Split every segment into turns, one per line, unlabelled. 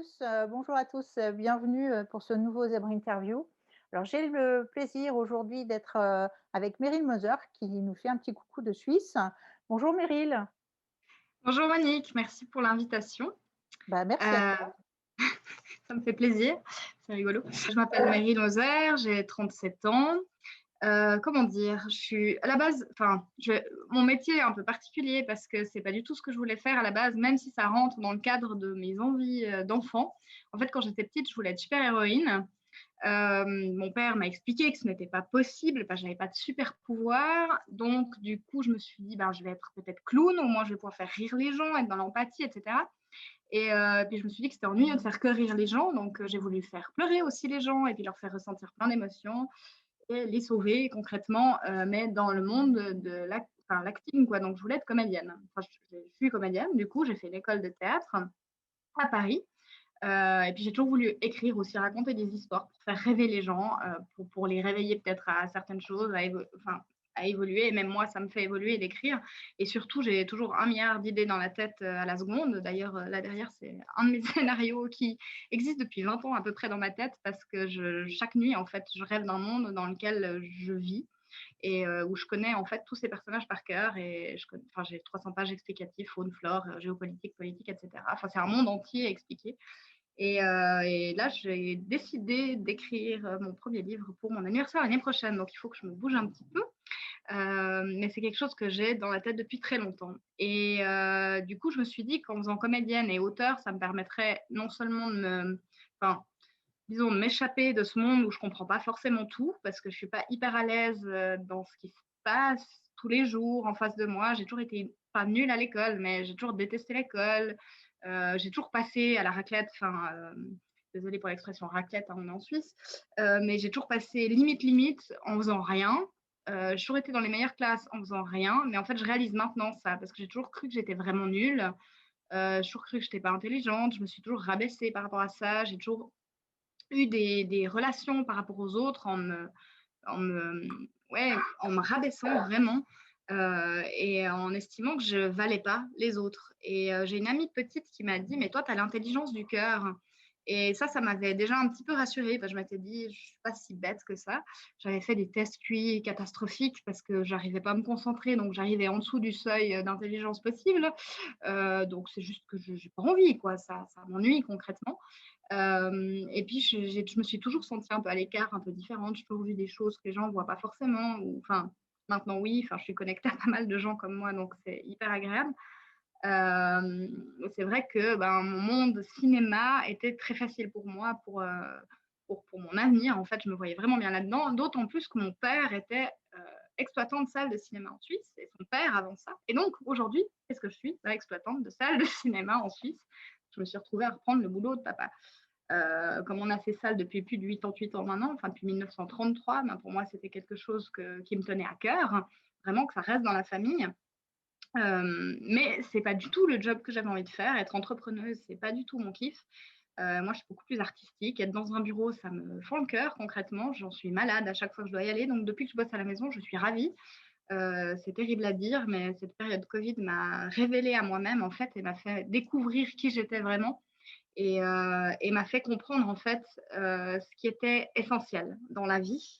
tous, bonjour à tous, bienvenue, pour ce nouveau Zèbre Interview. Alors j'ai le plaisir aujourd'hui d'être, avec Meryl Moser qui nous fait un petit coucou de Suisse. Bonjour Meryl.
Bonjour Monique, merci pour l'invitation.
Bah, merci à
Heu,
toi.
Ça me fait plaisir, c'est rigolo. Je m'appelle Meryl Moser, j'ai 37 ans. Comment dire? Je suis à la base mon métier est un peu particulier parce que c'est pas du tout ce que je voulais faire à la base, même si ça rentre dans le cadre de mes envies, d'enfant. En fait, quand j'étais petite, je voulais être super-héroïne. Mon père m'a expliqué que ce n'était pas possible, j'avais pas de super pouvoir. Donc, du coup, je me suis dit, ben, je vais être peut-être clown, au moins je vais pouvoir faire rire les gens, être dans l'empathie, etc. Et puis, je me suis dit que c'était ennuyeux de faire que rire les gens. Donc, j'ai voulu faire pleurer aussi les gens et puis leur faire ressentir plein d'émotions et les sauver concrètement, mais dans le monde de l'acting, quoi. Donc, je voulais être comédienne. Enfin, je suis comédienne, du coup, j'ai fait l'école de théâtre à Paris. Et puis j'ai toujours voulu écrire aussi, raconter des histoires pour faire rêver les gens, pour les réveiller peut-être à certaines choses, à évoluer. Et même moi, ça me fait évoluer d'écrire. Et surtout, j'ai toujours un milliard d'idées dans la tête à la seconde. D'ailleurs, là derrière, c'est un de mes scénarios qui existe depuis 20 ans à peu près dans ma tête parce que chaque nuit, en fait, je rêve d'un monde dans lequel je vis et où je connais en fait tous ces personnages par cœur et j'ai 300 pages explicatives, faune, flore, géopolitique, politique, etc. Enfin, c'est un monde entier expliqué. Et là, j'ai décidé d'écrire mon premier livre pour mon anniversaire l'année prochaine. Donc, il faut que je me bouge un petit peu. Mais c'est quelque chose que j'ai dans la tête depuis très longtemps. Et du coup, je me suis dit qu'en faisant comédienne et auteur, ça me permettrait non seulement enfin, disons, de m'échapper de ce monde où je comprends pas forcément tout, parce que je suis pas hyper à l'aise dans ce qui se passe tous les jours en face de moi. J'ai toujours été pas nulle à l'école, mais j'ai toujours détesté l'école. J'ai toujours passé à la raclette, désolée pour l'expression raclette, hein, on est en Suisse, mais j'ai toujours passé limite en faisant rien. J'ai toujours été dans les meilleures classes en faisant rien, mais en fait, je réalise maintenant ça, parce que j'ai toujours cru que j'étais vraiment nulle. J'ai toujours cru que je n'étais pas intelligente. Je me suis toujours rabaissée par rapport à ça. J'ai toujours eu des relations par rapport aux autres en me, ouais, en me rabaissant vraiment et en estimant que je valais pas les autres. Et j'ai une amie petite qui m'a dit, mais toi, tu as l'intelligence du cœur. Et ça m'avait déjà un petit peu rassurée. Je m'étais dit, je suis pas si bête que ça. J'avais fait des tests QI catastrophiques parce que j'arrivais pas à me concentrer, donc j'arrivais en dessous du seuil d'intelligence possible. Donc c'est juste que je n'ai pas envie, quoi. Ça m'ennuie concrètement. Et puis, je me suis toujours sentie un peu à l'écart, un peu différente. J'ai toujours vu des choses que les gens ne voient pas forcément. Maintenant, oui, je suis connectée à pas mal de gens comme moi, donc c'est hyper agréable. Euh, c'est vrai que mon monde cinéma était très facile pour moi, pour mon avenir. En fait, je me voyais vraiment bien là-dedans, d'autant plus que mon père était exploitant de salle de cinéma en Suisse, et son père avant ça. Et donc, aujourd'hui, qu'est-ce que je suis? Exploitante de salle de cinéma en Suisse. Je me suis retrouvée à reprendre le boulot de papa. Comme on a ces salles depuis plus de 88 ans maintenant, enfin depuis 1933, pour moi c'était quelque chose qui me tenait à cœur, vraiment que ça reste dans la famille. Mais c'est pas du tout le job que j'avais envie de faire. Être entrepreneuse, c'est pas du tout mon kiff. Moi, je suis beaucoup plus artistique. Être dans un bureau, ça me fend le cœur concrètement. J'en suis malade à chaque fois que je dois y aller. Donc, depuis que je bosse à la maison, je suis ravie. C'est terrible à dire, mais cette période Covid m'a révélée à moi-même en fait et m'a fait découvrir qui j'étais vraiment et m'a fait comprendre en fait ce qui était essentiel dans la vie,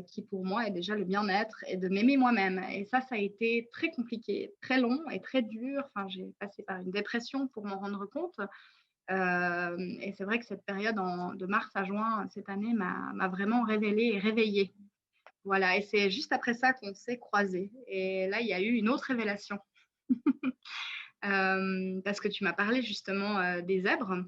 qui pour moi est déjà le bien-être et de m'aimer moi-même. Et ça a été très compliqué, très long et très dur. Enfin, j'ai passé par une dépression pour m'en rendre compte. Et c'est vrai que cette période de mars à juin cette année m'a vraiment révélée et réveillée. Voilà, et c'est juste après ça qu'on s'est croisés. Et là, il y a eu une autre révélation. Parce que tu m'as parlé justement des zèbres.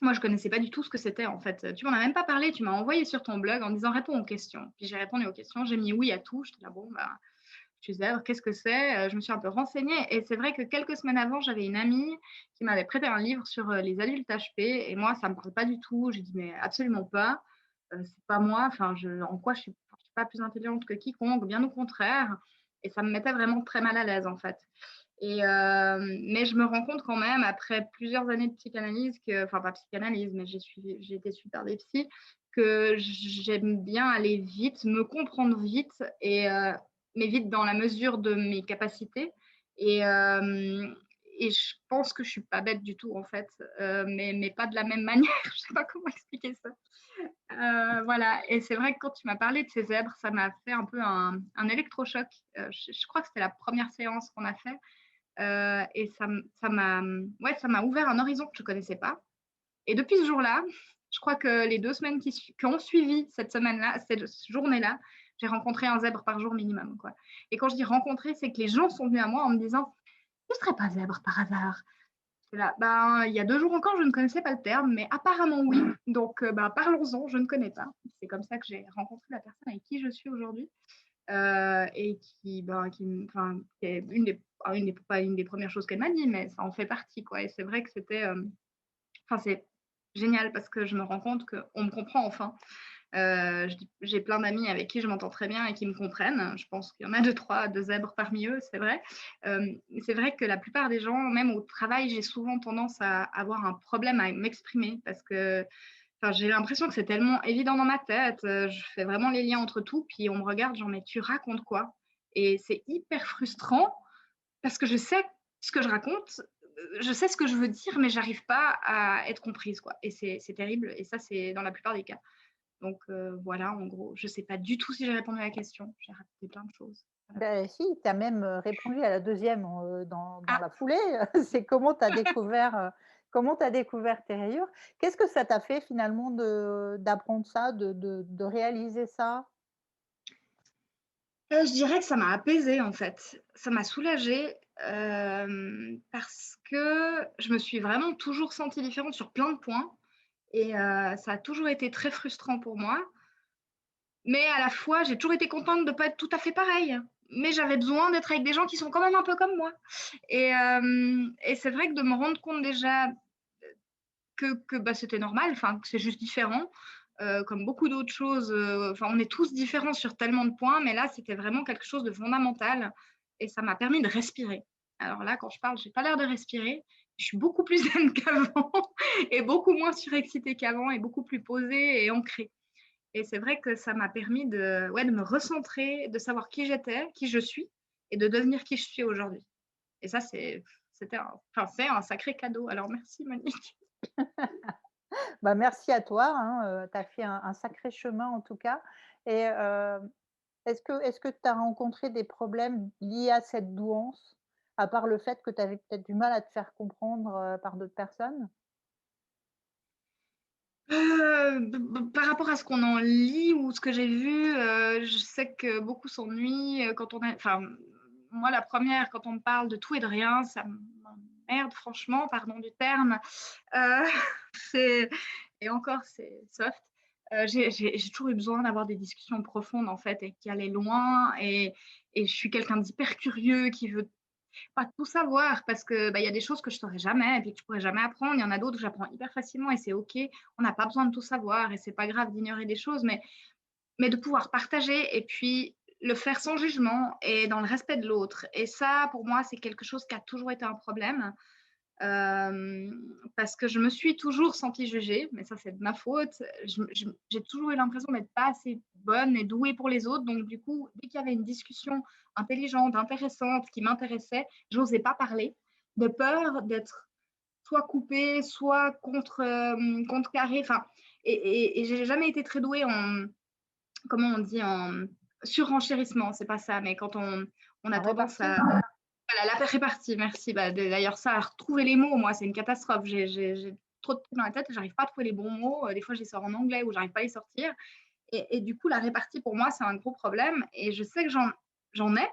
Moi, je connaissais pas du tout ce que c'était en fait. Tu m'en as même pas parlé, tu m'as envoyé sur ton blog en disant réponds aux questions. Puis j'ai répondu aux questions, j'ai mis oui à tout. J'étais là, bon, je suis zèbre, qu'est-ce que c'est? Je me suis un peu renseignée et c'est vrai que quelques semaines avant, j'avais une amie qui m'avait prêté un livre sur les adultes HP et moi, ça me parle pas du tout. J'ai dit, mais absolument pas. C'est pas moi. En quoi je suis pas plus intelligente que quiconque, bien au contraire. Et ça me mettait vraiment très mal à l'aise en fait. Mais je me rends compte quand même, après plusieurs années de psychanalyse, enfin pas psychanalyse, mais j'ai été suivie par des psys, que j'aime bien aller vite, me comprendre vite, mais vite dans la mesure de mes capacités. Et, euh, et je pense que je suis pas bête du tout, en fait, mais pas de la même manière. Je sais pas comment expliquer ça. Voilà, et c'est vrai que quand tu m'as parlé de ces zèbres, ça m'a fait un peu un électrochoc. Je crois que c'était la première séance qu'on a fait, et ça m'a ouvert un horizon que je connaissais pas, et depuis ce jour-là, je crois que les 2 semaines qui ont suivi cette semaine-là, cette journée-là, j'ai rencontré un zèbre par jour minimum, quoi, et quand je dis rencontrer, c'est que les gens sont venus à moi en me disant: «Tu serais pas zèbre par hasard?» J'étais là: «Ben, il y a 2 jours encore, je ne connaissais pas le terme, mais apparemment oui, donc bah, parlons-en, je ne connais pas». C'est comme ça que j'ai rencontré la personne avec qui je suis aujourd'hui, et qui est une des pas une des premières choses qu'elle m'a dit, mais ça en fait partie, quoi, et c'est vrai que c'est génial parce que je me rends compte qu'on me comprend enfin. J'ai plein d'amis avec qui je m'entends très bien et qui me comprennent. Je pense qu'il y en a 2-3 de zèbres parmi eux, c'est vrai. C'est vrai que la plupart des gens, même au travail, j'ai souvent tendance à avoir un problème à m'exprimer parce que, enfin, j'ai l'impression que c'est tellement évident dans ma tête, je fais vraiment les liens entre tout, puis on me regarde genre: «Mais tu racontes quoi?» Et c'est hyper frustrant parce que je sais ce que je raconte, je sais ce que je veux dire, mais j'arrive pas à être comprise, quoi, et c'est terrible, et ça, c'est dans la plupart des cas. Donc voilà, en gros, je sais pas du tout si j'ai répondu à la question. J'ai raconté plein de choses. Voilà.
Ben si, tu as même, répondu à la deuxième dans
Ah!
la foulée. C'est comment tu as découvert tes rayures. Qu'est-ce que ça t'a fait finalement d'apprendre ça, de réaliser ça?
Je dirais que ça m'a apaisée, en fait. Ça m'a soulagée, parce que je me suis vraiment toujours sentie différente sur plein de points, et ça a toujours été très frustrant pour moi. Mais à la fois, j'ai toujours été contente de pas être tout à fait pareille. Mais j'avais besoin d'être avec des gens qui sont quand même un peu comme moi, et c'est vrai que de me rendre compte déjà bah, c'était normal, enfin, que c'est juste différent, comme beaucoup d'autres choses, enfin, on est tous différents sur tellement de points, mais là, c'était vraiment quelque chose de fondamental, et ça m'a permis de respirer. Alors là, quand je parle, j'ai pas l'air de respirer, je suis beaucoup plus zen qu'avant et beaucoup moins surexcitée qu'avant et beaucoup plus posée et ancrée, et c'est vrai que ça m'a permis de me recentrer, de savoir qui j'étais, qui je suis, et de devenir qui je suis aujourd'hui, et ça, c'est un sacré cadeau, alors merci Monique.
Bah, merci à toi, hein, tu as fait un sacré chemin en tout cas et est-ce que tu as rencontré des problèmes liés à cette douance? À part le fait que tu avais peut-être du mal à te faire comprendre, par d'autres personnes?
Par rapport à ce qu'on en lit ou ce que j'ai vu, je sais que beaucoup s'ennuient, quand on est enfin, moi la première quand on me parle de tout et de rien, ça m'emmerde franchement, pardon du terme. Heu, c'est et encore c'est soft. J'ai toujours eu besoin d'avoir des discussions profondes en fait et qui allaient loin, et je suis quelqu'un d'hyper curieux qui veut pas tout savoir parce que, bah, il y a des choses que je saurais jamais et puis que je pourrais jamais apprendre. Il y en a d'autres que j'apprends hyper facilement et c'est OK. On n'a pas besoin de tout savoir et c'est pas grave d'ignorer des choses, mais de pouvoir partager et puis le faire sans jugement et dans le respect de l'autre, et ça, pour moi, c'est quelque chose qui a toujours été un problème. Parce que je me suis toujours sentie jugée, mais ça, c'est de ma faute. J'ai toujours eu l'impression d'être pas assez bonne et douée pour les autres, donc du coup, dès qu'il y avait une discussion intelligente, intéressante, qui m'intéressait, j'osais pas parler, de peur d'être soit coupée, soit contrecarrée, enfin, et j'ai jamais été très douée en, comment on dit? En surenchérissement, c'est pas ça, mais quand on a
En
tendance
répartie?
à voilà, la répartie, merci. Bah, d'ailleurs ça, retrouver les mots, moi, c'est une catastrophe. J'ai trop de trucs dans la tête, j'arrive pas à trouver les bons mots, des fois, je les sors en anglais ou j'arrive pas à les sortir, et du coup, la répartie pour moi, c'est un gros problème, et je sais que j'en ai,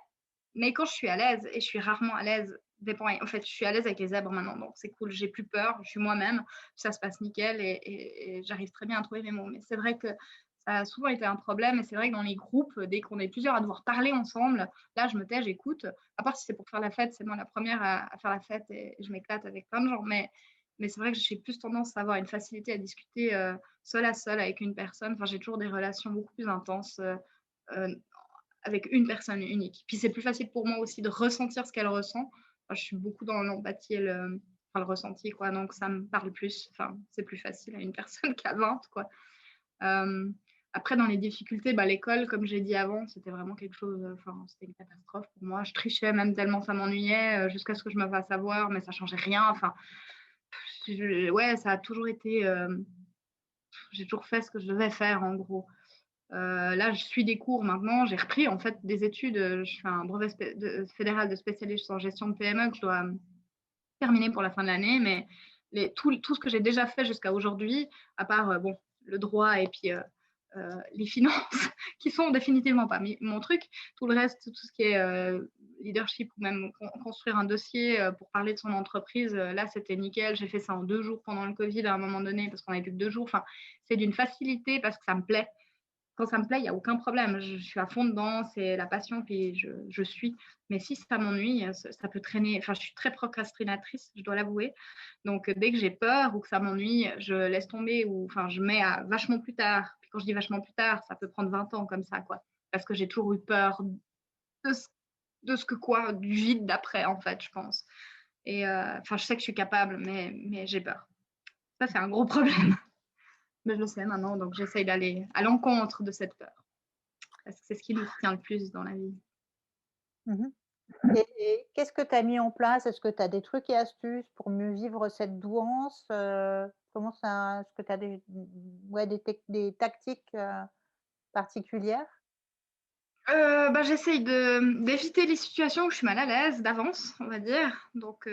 mais quand je suis à l'aise, et je suis rarement à l'aise, dépend en fait, je suis à l'aise avec les zèbres maintenant, donc c'est cool, j'ai plus peur, je suis moi-même, ça se passe nickel, et j'arrive très bien à trouver mes mots. Mais c'est vrai que ça a souvent été un problème, et c'est vrai que dans les groupes, dès qu'on est plusieurs à devoir parler ensemble, là, je me tais, j'écoute. À part si c'est pour faire la fête, c'est moi la première à faire la fête et je m'éclate avec plein de gens, mais c'est vrai que j'ai plus tendance à avoir une facilité à discuter, seule à seule avec une personne. Enfin, j'ai toujours des relations beaucoup plus intenses, heu, avec une personne unique. Puis c'est plus facile pour moi aussi de ressentir ce qu'elle ressent. Enfin, je suis beaucoup dans l'empathie et le ressenti, quoi, donc ça me parle plus. Enfin, c'est plus facile à une personne qu'à 20, quoi. Hem, Après, dans les difficultés, bah, l'école, comme j'ai dit avant, c'était vraiment quelque chose, enfin, c'était une catastrophe pour moi. Je trichais même tellement ça m'ennuyait, jusqu'à ce que je me fasse avoir, mais ça changeait rien. Enfin, ouais, ça a toujours été, j'ai toujours fait ce que je devais faire, en gros. Là, je suis des cours maintenant. J'ai repris, en fait, des études. Je fais un brevet fédéral de spécialiste en gestion de PME que je dois terminer pour la fin de l'année. Mais tout ce que j'ai déjà fait jusqu'à aujourd'hui, à part, bon, le droit et puis les finances, qui sont définitivement pas mon truc. Tout le reste, tout ce qui est leadership ou même construire un dossier pour parler de son entreprise, là, c'était nickel. J'ai fait ça en 2 jours pendant le Covid à un moment donné parce qu'on n'avait plus que 2 jours. Enfin, c'est d'une facilité parce que ça me plaît. Quand ça me plaît, il y a aucun problème. Je suis à fond dedans, c'est la passion, puis je suis. Mais si ça m'ennuie, ça peut traîner. Enfin, je suis très procrastinatrice, je dois l'avouer. Donc, dès que j'ai peur ou que ça m'ennuie, je laisse tomber ou enfin, je mets à vachement plus tard. Puis quand je dis vachement plus tard, ça peut prendre 20 ans comme ça, quoi. Parce que j'ai toujours eu peur de ce, de ce que quoi, du vide d'après, en fait, je pense. Et enfin, je sais que je suis capable, mais j'ai peur. Ça, c'est un gros problème. Mais je le sais maintenant, donc j'essaye d'aller à l'encontre de cette peur. Parce que c'est ce qui nous tient le plus dans la vie.
Mmh. Et qu'est-ce que tu as mis en place? Est-ce que tu as des trucs et astuces pour mieux vivre cette douance? Comment ça est-ce que tu as ouais, des tactiques, particulières?
Bah, j'essaye d'éviter les situations où je suis mal à l'aise d'avance, on va dire. Donc,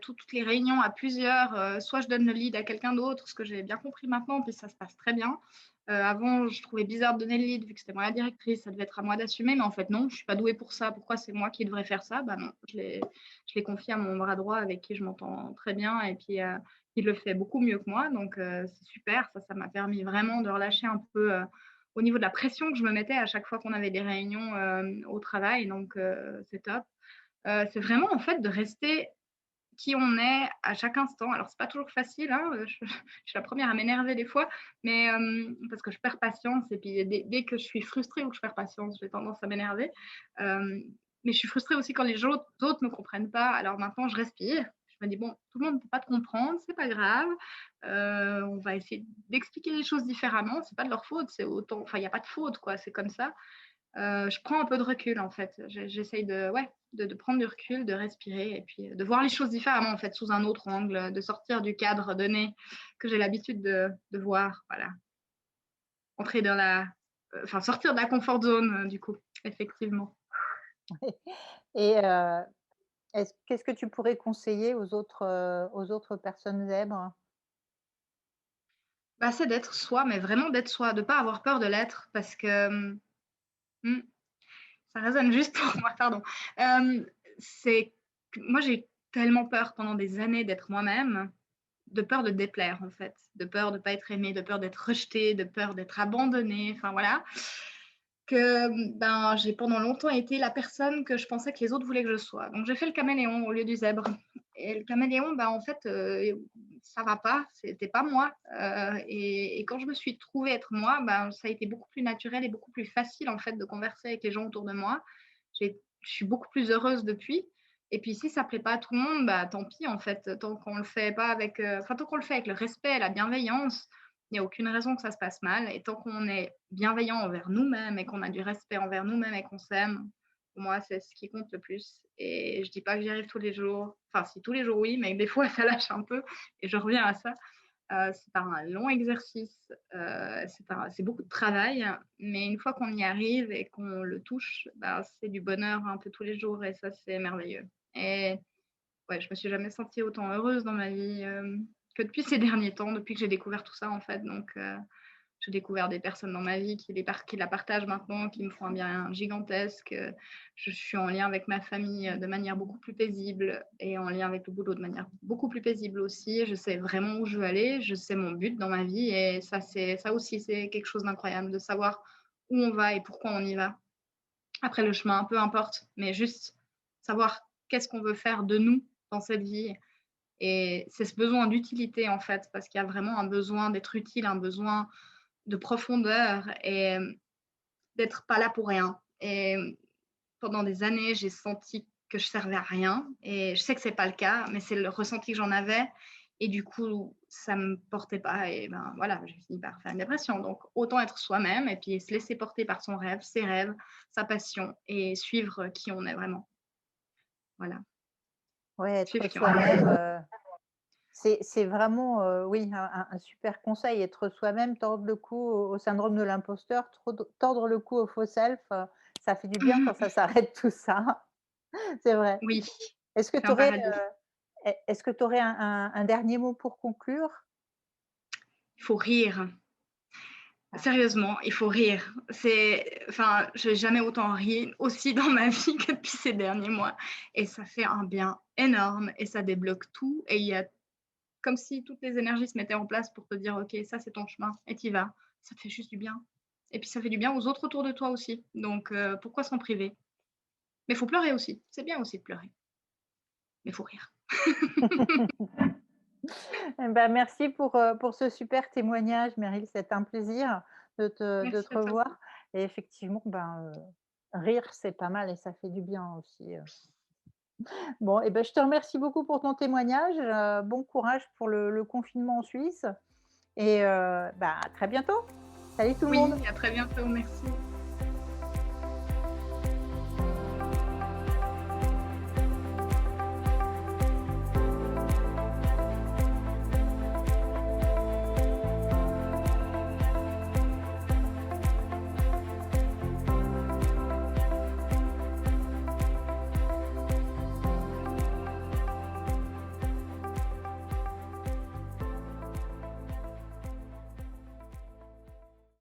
toutes les réunions à plusieurs, soit je donne le lead à quelqu'un d'autre, ce que j'ai bien compris maintenant, puis ça se passe très bien. Avant, je trouvais bizarre de donner le lead vu que c'était moi la directrice, ça devait être à moi d'assumer, mais en fait non, je suis pas douée pour ça. Pourquoi c'est moi qui devrais faire ça? Bah non, je l'ai confié à mon bras droit avec qui je m'entends très bien et puis, il le fait beaucoup mieux que moi, donc c'est super. Ça m'a permis vraiment de relâcher un peu, au niveau de la pression que je me mettais à chaque fois qu'on avait des réunions au travail, donc c'est top. C'est vraiment en fait de rester qui on est à chaque instant. Alors c'est pas toujours facile, hein, je suis la première à m'énerver des fois, mais parce que je perds patience et puis dès que je suis frustrée ou que je perds patience, j'ai tendance à m'énerver. Hem, mais je suis frustrée aussi quand les autres me comprennent pas. Alors maintenant je respire, je me dis: «Bon, tout le monde ne peut pas te comprendre, c'est pas grave, on va essayer d'expliquer les choses différemment, c'est pas de leur faute, c'est autant enfin il y a pas de faute quoi, c'est comme ça». Je prends un peu de recul en fait. J'essaye de ouais, de prendre du recul, de respirer et puis, de voir les choses différemment en fait, sous un autre angle, de sortir du cadre donné que j'ai l'habitude de voir, voilà. Entrer dans la enfin sortir de la comfort zone, du coup, effectivement.
Et qu'est-ce que tu pourrais conseiller aux autres personnes zèbres?
Bah, c'est d'être soi, mais vraiment d'être soi, de pas avoir peur de l'être parce que, mmh, ça résonne juste pour moi, pardon. C'est que moi j'ai tellement peur pendant des années d'être moi-même. De peur de déplaire en fait, de peur de pas être aimée, de peur d'être rejetée, de peur d'être abandonnée, enfin voilà, que, ben, j'ai pendant longtemps été la personne que je pensais que les autres voulaient que je sois. Donc j'ai fait le caméléon au lieu du zèbre et le caméléon, ben, en fait, ça va pas, c'était pas moi, et quand je me suis trouvée être moi, ben, ça a été beaucoup plus naturel et beaucoup plus facile en fait de converser avec les gens autour de moi. Je suis beaucoup plus heureuse depuis et puis si ça plaît pas à tout le monde, bah, tant pis en fait, tant qu'on le fait pas avec, enfin tant qu'on le fait avec le respect, la bienveillance, il y a aucune raison que ça se passe mal et tant qu'on est bienveillant envers nous-mêmes et qu'on a du respect envers nous-mêmes et qu'on s'aime, pour moi, c'est ce qui compte le plus et je dis pas que j'y arrive tous les jours, enfin si tous les jours oui, mais des fois ça lâche un peu et je reviens à ça. C'est un long exercice, c'est beaucoup de travail, mais une fois qu'on y arrive et qu'on le touche, bah, c'est du bonheur un peu tous les jours et ça, c'est merveilleux et ouais, je me suis jamais sentie autant heureuse dans ma vie, que depuis ces derniers temps, depuis que j'ai découvert tout ça, en fait, donc j'ai découvert des personnes dans ma vie qui la partagent maintenant, qui me font un bien gigantesque, je suis en lien avec ma famille, de manière beaucoup plus paisible et en lien avec le boulot de manière beaucoup plus paisible aussi. Je sais vraiment où je veux aller, je sais mon but dans ma vie et ça aussi, c'est quelque chose d'incroyable de savoir où on va et pourquoi on y va. Après le chemin, peu importe, mais juste savoir qu'est-ce qu'on veut faire de nous dans cette vie et c'est ce besoin d'utilité, en fait, parce qu'il y a vraiment un besoin d'être utile, un besoin de profondeur et d'être pas là pour rien et pendant des années, j'ai senti que je servais à rien et je sais que c'est pas le cas, mais c'est le ressenti que j'en avais et du coup, ça me portait pas et ben, voilà, j'ai fini par faire une dépression. Donc autant être soi-même et puis se laisser porter par son rêve, ses rêves, sa passion et suivre qui on est vraiment. Voilà,
Ouais, être
suivre qui on est.
soi-même, c'est vraiment, oui, un super conseil, être soi-même, tordre le cou au syndrome de l'imposteur, tordre le cou au faux self, ça fait du bien quand ça s'arrête tout ça. C'est vrai.
Oui,
Est-ce que
c'est
tu
un
aurais,
paradis.
est-ce que tu aurais un dernier mot pour conclure?
Il faut rire.
Ah,
Sérieusement, il faut rire. C'est enfin, j'ai jamais autant ri aussi dans ma vie que depuis ces derniers mois et ça fait un bien énorme et ça débloque tout et il y a comme si toutes les énergies se mettaient en place pour te dire: «OK, ça c'est ton chemin et tu y vas». Ça te fait juste du bien et puis ça fait du bien aux autres autour de toi aussi donc pourquoi s'en priver? Mais il faut pleurer aussi, c'est bien aussi de pleurer, mais il faut rire.
eh ben, merci pour ce super témoignage, Meryl. C'était un plaisir de
Merci
te
à toi aussi.
revoir et effectivement, ben, rire, c'est pas mal et ça fait du bien aussi. Bon et ben, je te remercie beaucoup pour ton témoignage, bon courage pour le confinement en Suisse et bah, à très bientôt. Salut tout le
Oui,
monde.
à très bientôt, merci.